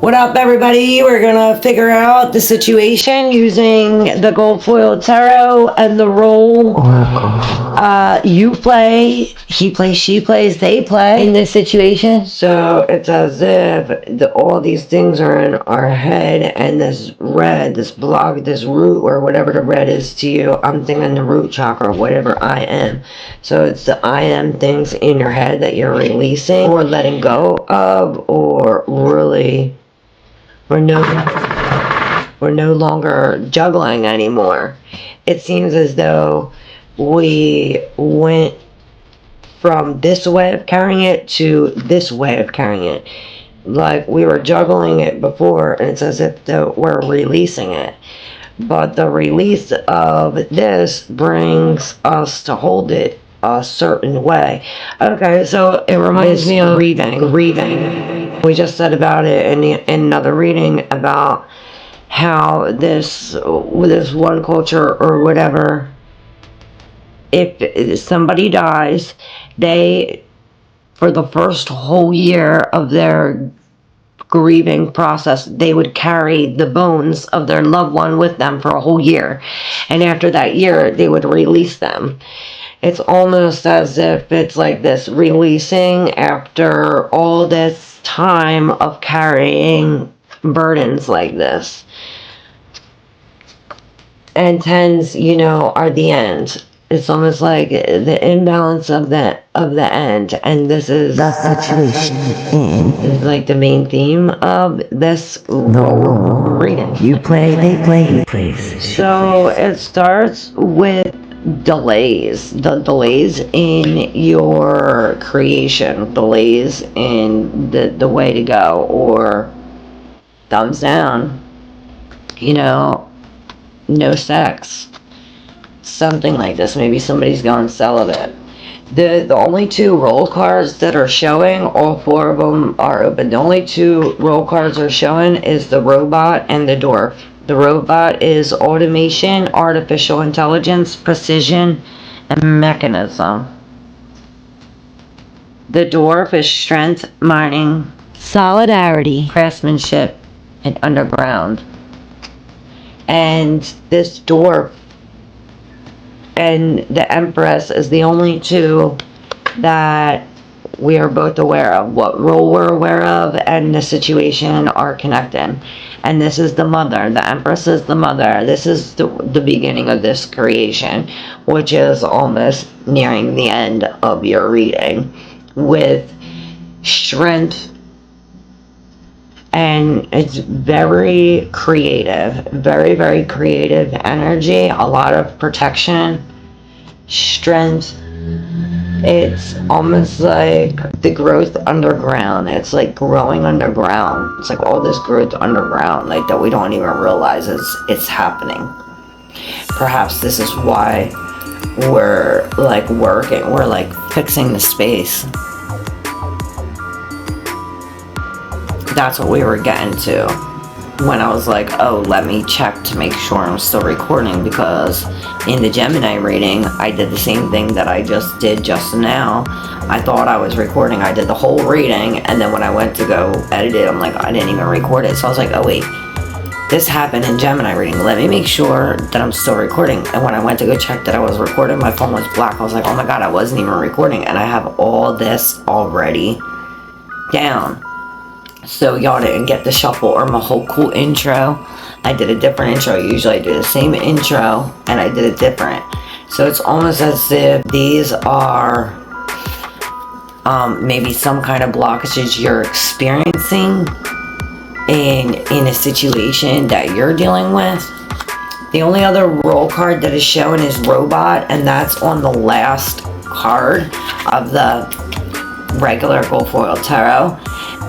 What up, everybody? We're gonna figure out the situation using the gold foil tarot and the role. You play, he plays, she plays, they play in this situation. So it's as if all these things are in our head, and this red, this block, this root, or whatever the red is to you. I'm thinking the root chakra, whatever I am. So it's the I am things in your head that you're releasing or letting go of, or really. We're no longer juggling anymore. It seems as though we went from this way of carrying it to this way of carrying it. Like we were juggling it before, and it's as if we're releasing it. But the release of this brings us to hold it a certain way. Okay, so it reminds me of grieving. We just said about it in another reading about how this one culture or whatever, if somebody dies, they, for the first whole year of their grieving process, they would carry the bones of their loved one with them for a whole year, and after that year they would release them. It's almost as if it's like this releasing after all this time of carrying burdens like this. And tens, are the end. It's almost like the imbalance of the end, and this is the situation. Is like the main theme of this reading. You play, they play, he plays. So it starts with delays. The delays in your creation, delays in the way to go, or thumbs down. No sex. Something like this. Maybe somebody's going celibate. The only two role cards that are showing, all four of them are open. The only two role cards are showing is the robot and the dwarf. The robot is automation, artificial intelligence, precision, and mechanism. The dwarf is strength, mining, solidarity, craftsmanship, and underground. And this dwarf and the Empress is the only two that we are both aware of. What role we're aware of and the situation are connected. And this is the mother. The Empress is the mother. This is the beginning of this creation, which is almost nearing the end of your reading, with strength. And it's very creative, very, very creative energy, a lot of protection, strength. It's almost like the growth underground. It's like growing underground. It's like all this growth underground, like that we don't even realize it's happening. Perhaps this is why we're like working, we're like fixing the space. That's what we were getting to when I was like, oh, let me check to make sure I'm still recording, because in the Gemini reading, I did the same thing that I just did just now. I thought I was recording. I did the whole reading, and then when I went to go edit it, I'm like, I didn't even record it. So I was like, oh, wait, this happened in Gemini reading. Let me make sure that I'm still recording. And when I went to go check that I was recording, my phone was black. I was like, oh my God, I wasn't even recording, and I have all this already down. So y'all didn't get the shuffle or my whole cool intro. I did a different intro. Usually I do the same intro, and I did it different. So it's almost as if these are maybe some kind of blockages you're experiencing in a situation that you're dealing with. The only other role card that is shown is robot, and that's on the last card of the regular gold foil tarot.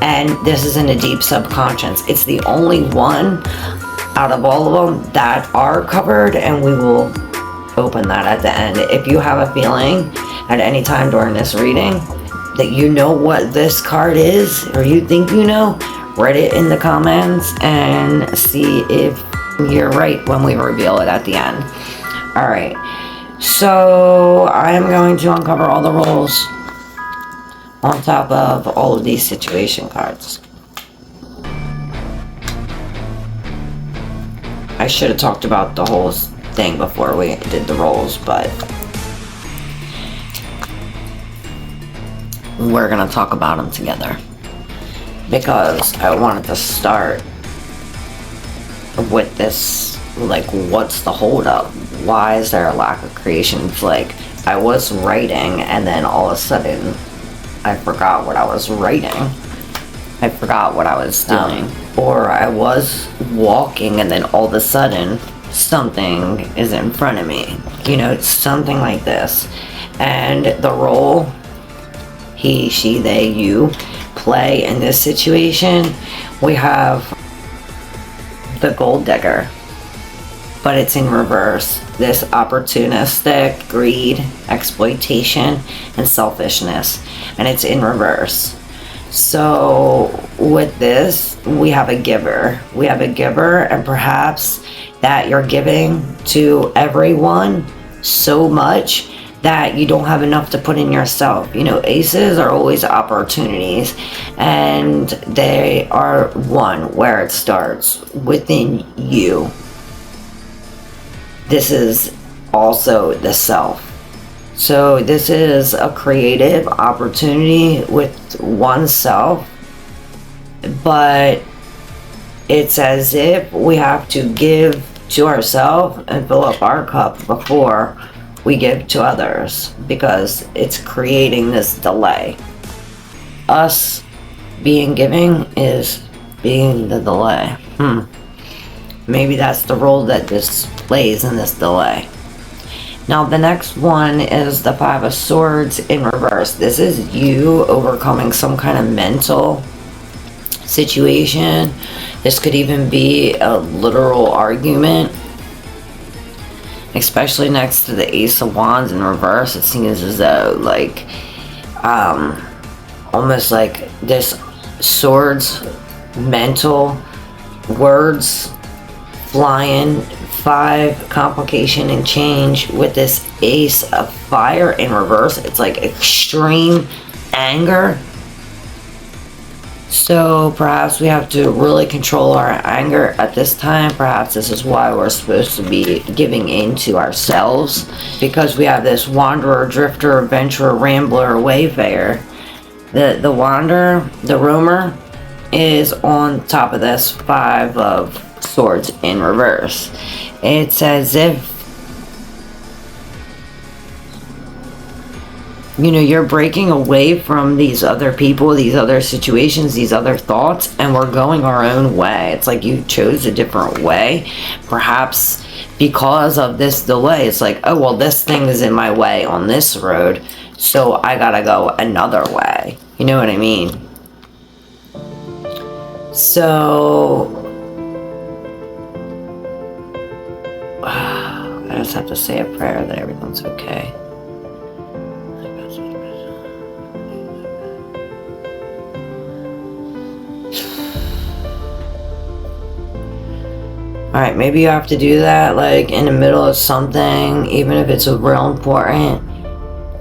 And this is in the deep subconscious. It's the only one out of all of them that are covered, and we will open that at the end. If you have a feeling at any time during this reading that you know what this card is, or you think you know, write it in the comments and see if you're right when we reveal it at the end. Alright, so I am going to uncover all the roles on top of all of these situation cards. I should have talked about the whole thing before we did the rolls, but we're gonna talk about them together because I wanted to start with this, like, what's the holdup? Why is there a lack of creation? It's like I was writing and then all of a sudden I forgot what I was writing. I forgot what I was doing. Or I was walking and then all of a sudden something is in front of me. You know, it's something like this. And the role he, she, they, you play in this situation, we have the gold digger, but it's in reverse. This opportunistic greed, exploitation, and selfishness, and it's in reverse. So with this, we have a giver. We have a giver, and perhaps that you're giving to everyone so much that you don't have enough to put in yourself. You know, aces are always opportunities, and they are one where it starts within you. This is also the self. So this is a creative opportunity with oneself, but it's as if we have to give to ourselves and fill up our cup before we give to others, because it's creating this delay. Us being giving is being the delay. Maybe that's the role that this plays in this delay. Now the next one is the Five of Swords in reverse. This is you overcoming some kind of mental situation. This could even be a literal argument. Especially next to the Ace of Wands in reverse, it seems as though, like, almost like this swords, mental, words, flying, 5, complication and change with this Ace of Fire in reverse. It's like extreme anger. So perhaps we have to really control our anger at this time. Perhaps this is why we're supposed to be giving in to ourselves, because we have this wanderer, drifter, adventurer, rambler, wayfarer. The wanderer, the roamer, is on top of this 5 of Swords in reverse. It's as if, you know, you're breaking away from these other people, these other situations, these other thoughts, and we're going our own way. It's like you chose a different way. Perhaps because of this delay, it's like, oh, well, this thing is in my way on this road, so I gotta go another way. You know what I mean? So I just have to say a prayer that everything's okay. Alright, maybe you have to do that, like, in the middle of something, even if it's real important.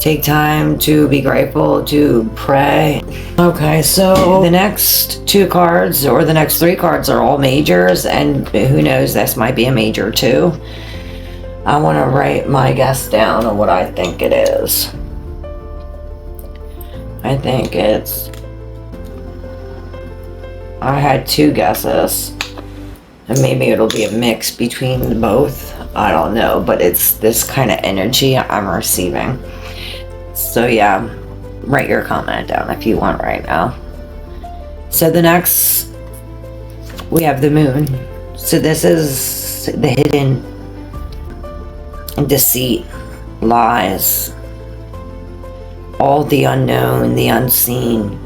Take time to be grateful, to pray. Okay, so the next 2 cards, or the next 3 cards, are all majors, and who knows, this might be a major too. I want to write my guess down on what I think it is. I think it's... I had 2 guesses. And maybe it'll be a mix between both. I don't know, but it's this kind of energy I'm receiving. So yeah, write your comment down if you want right now. So the next, we have the moon. So this is the hidden, deceit, lies, all the unknown, the unseen.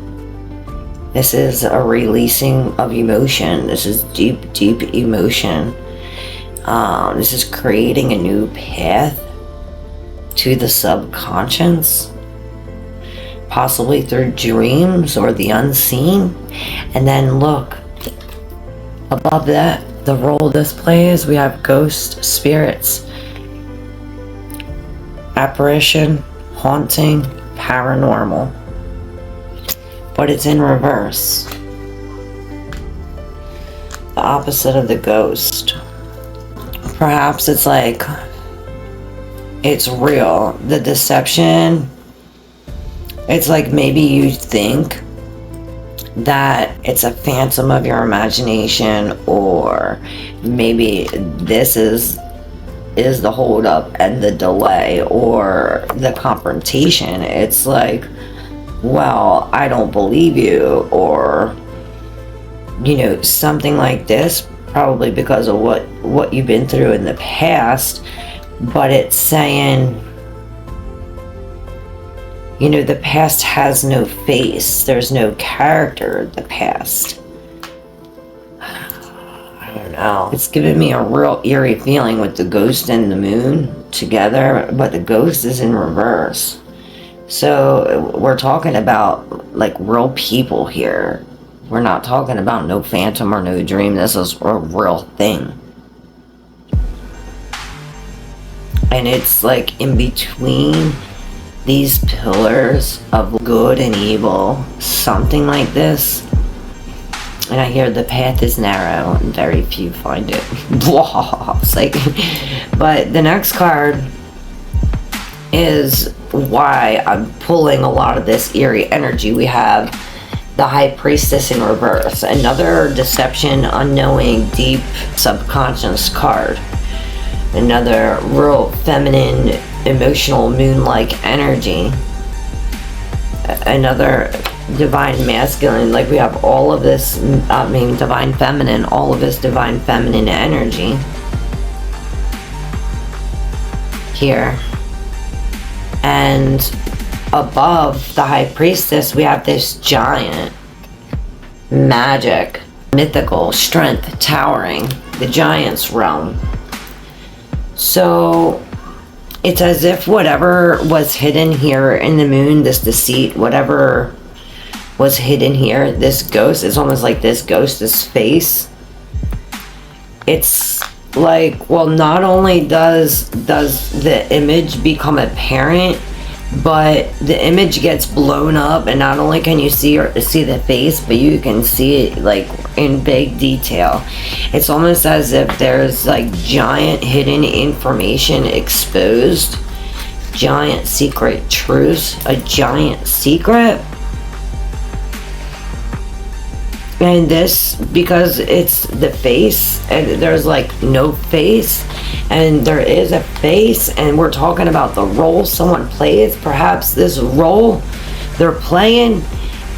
This is a releasing of emotion. This is deep, deep emotion. This is creating a new path to the subconscious, possibly through dreams or the unseen. And then look, above that, the role this plays, we have ghost spirits, apparition, haunting, paranormal. But it's in reverse. The opposite of the ghost. Perhaps it's like, it's real. The deception, it's like maybe you think that it's a phantom of your imagination, or maybe this is the holdup and the delay or the confrontation. It's like, well, I don't believe you, or something like this, probably because of what you've been through in the past. But it's saying, the past has no face, there's no character. The past, I don't know, it's giving me a real eerie feeling with the ghost and the moon together, but the ghost is in reverse. So we're talking about like real people here. We're not talking about no phantom or no dream. This is a real thing. And it's like in between these pillars of good and evil, something like this. And I hear the path is narrow and very few find it. It's like, but the next card is why I'm pulling a lot of this eerie energy. We have the High Priestess in reverse, another deception, unknowing, deep subconscious card. Another real feminine, emotional, moon-like energy. Another divine masculine, like we have all of this, divine feminine, all of this divine feminine energy here. And above the High Priestess, we have this giant, magic, mythical, strength, towering, the Giant's realm. So it's as if whatever was hidden here in the moon, this deceit, whatever was hidden here, this ghost, is almost like this ghost's face. It's like, well, not only does the image become apparent, but the image gets blown up, and not only can you see the face, but you can see it like in big detail. It's almost as if there's like giant hidden information exposed, giant secret truths, a giant secret. And this, because it's the face, and there's like no face, and there is a face, and we're talking about the role someone plays. Perhaps this role they're playing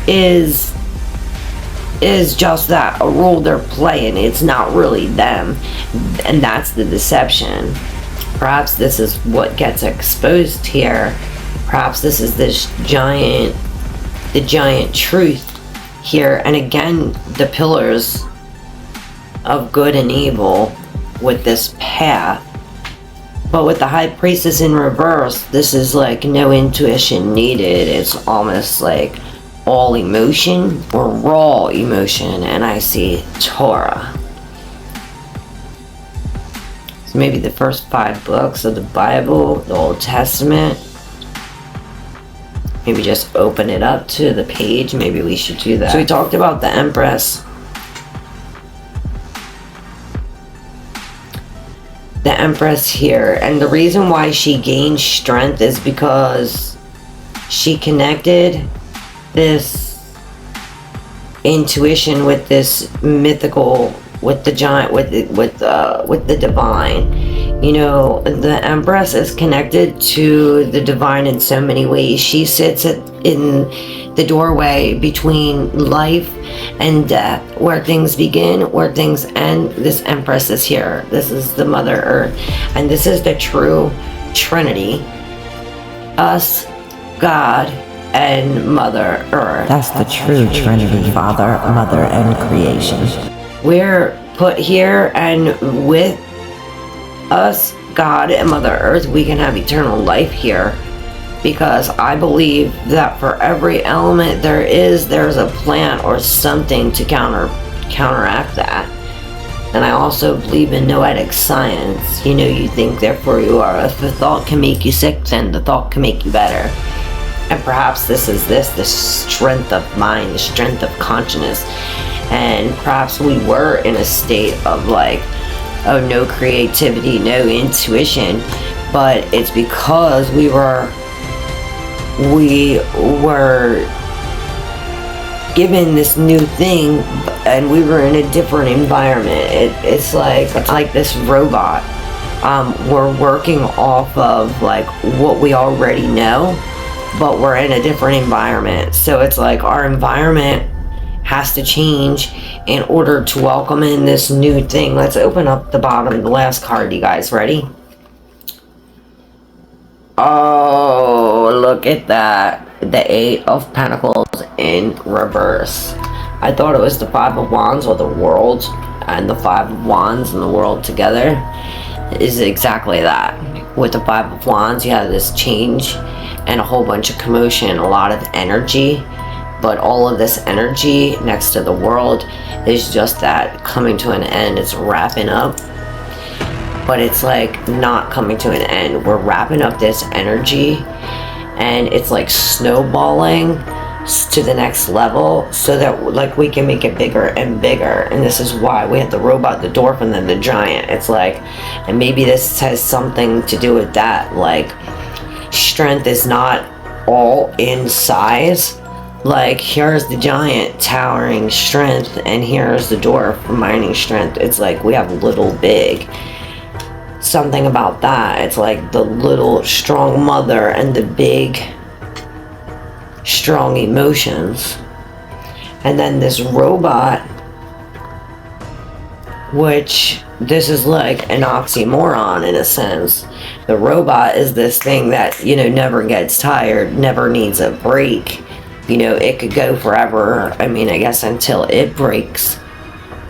is just that, a role they're playing. It's not really them, and that's the deception. Perhaps this is what gets exposed here. Perhaps this is the giant truth here. And again, the pillars of good and evil with this path. But with the High Priestess in reverse, this is like no intuition needed. It's almost like all emotion, or raw emotion. And I see Torah. So maybe the first 5 books of the Bible, the Old Testament. Maybe just open it up to the page. Maybe we should do that. So we talked about the Empress. The Empress here. And the reason why she gained strength is because she connected this intuition with this mythical, with the giant, with the divine. The Empress is connected to the divine in so many ways. She sits in the doorway between life and death, where things begin, where things end. This Empress is here. This is the Mother Earth, and this is the true Trinity: us, God, and Mother Earth. That's the true Trinity, Father, Mother, and creation. We're put here, and with us, God, and Mother Earth, we can have eternal life here. Because I believe that for every element there's a plant or something to counteract that. And I also believe in noetic science. You think, therefore you are. If a thought can make you sick, then the thought can make you better. And perhaps this is the strength of mind, the strength of consciousness. And perhaps we were in a state of like oh, no creativity, no intuition, but it's because we were given this new thing, and we were in a different environment. It's like this robot. We're working off of like what we already know, but we're in a different environment. So it's like our environment has to change in order to welcome in this new thing. Let's open up the bottom, the last card, you guys. Ready? Oh, look at that. The Eight of Pentacles in reverse. I thought it was the Five of Wands, or the world, and the Five of Wands and the world together is exactly that. With the Five of Wands, you have this change and a whole bunch of commotion, a lot of energy, but all of this energy next to the world is just that coming to an end. It's wrapping up, but it's like not coming to an end. We're wrapping up this energy, and it's like snowballing to the next level, so that like we can make it bigger and bigger. And this is why we have the robot, the dwarf, and then the giant. It's like, and maybe this has something to do with that, like strength is not all in size. Like, here's the giant towering strength, and here's the dwarf reminding strength. It's like we have little big, something about that. It's like the little strong mother and the big strong emotions. And then this robot, which this is like an oxymoron in a sense. The robot is this thing that, you know, never gets tired, never needs a break. You know, it could go forever. I mean, I guess until it breaks.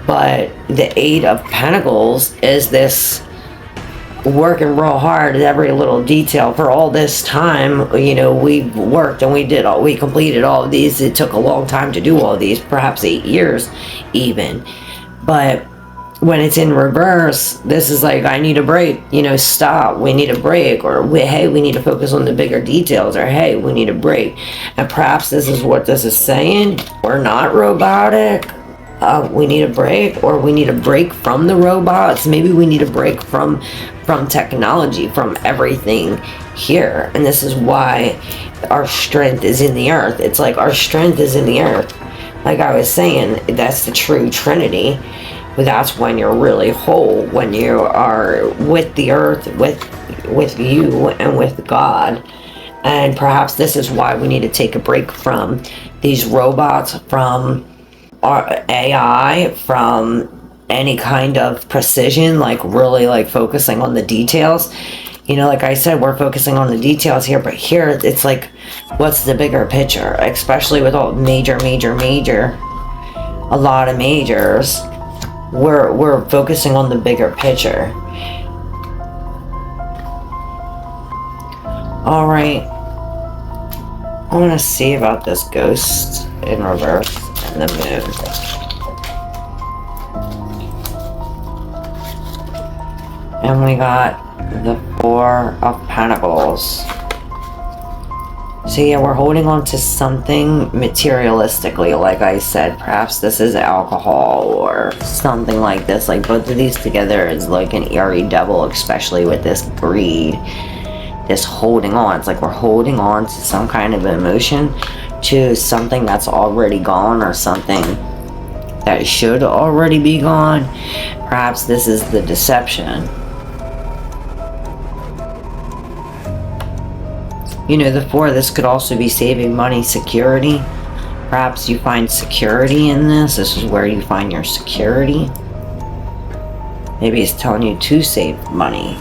But the Eight of Pentacles is this working real hard at every little detail for all this time. You know, we worked and we completed all of these. It took a long time to do all of these, perhaps 8 years even. But when it's in reverse, this is like, I need a break, you know, stop, we need a break, or hey, we need to focus on the bigger details, or hey, we need a break. And perhaps this is what this is saying. We're not robotic. We need a break, or we need a break from the robots. Maybe we need a break from technology, from everything here. And this is why our strength is in the earth. It's like our strength is in the earth. Like I was saying, that's the true Trinity. That's when you're really whole, when you are with the earth, with you and with God. And perhaps this is why we need to take a break from these robots, from our AI, from any kind of precision, like really like focusing on the details. You know, like I said, we're focusing on the details here, but here it's like, what's the bigger picture? Especially with all major, a lot of majors. We're focusing on the bigger picture. All right, I'm gonna see about this ghost in reverse and the moon. And we got the Four of Pentacles. So yeah, we're holding on to something materialistically, like I said. Perhaps this is alcohol or something like this. Like both of these together is like an eerie double, especially with this greed, this holding on. It's like we're holding on to some kind of emotion, to something that's already gone, or something that should already be gone. Perhaps this is the deception. You know, the four, this could also be saving money, security. Perhaps you find security in this. This is where you find your security. Maybe it's telling you to save money.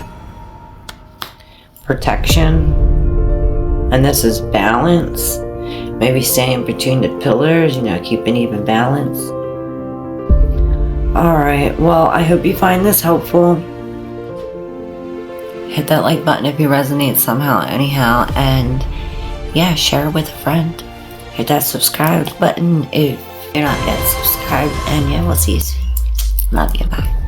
Protection. And this is balance. Maybe staying between the pillars, you know, keeping even balance. Alright, well, I hope you find this helpful. Hit that like button if you resonate somehow, anyhow, and yeah, share with a friend. Hit that subscribe button if you're not yet subscribed, and yeah, we'll see you soon. Love you, bye.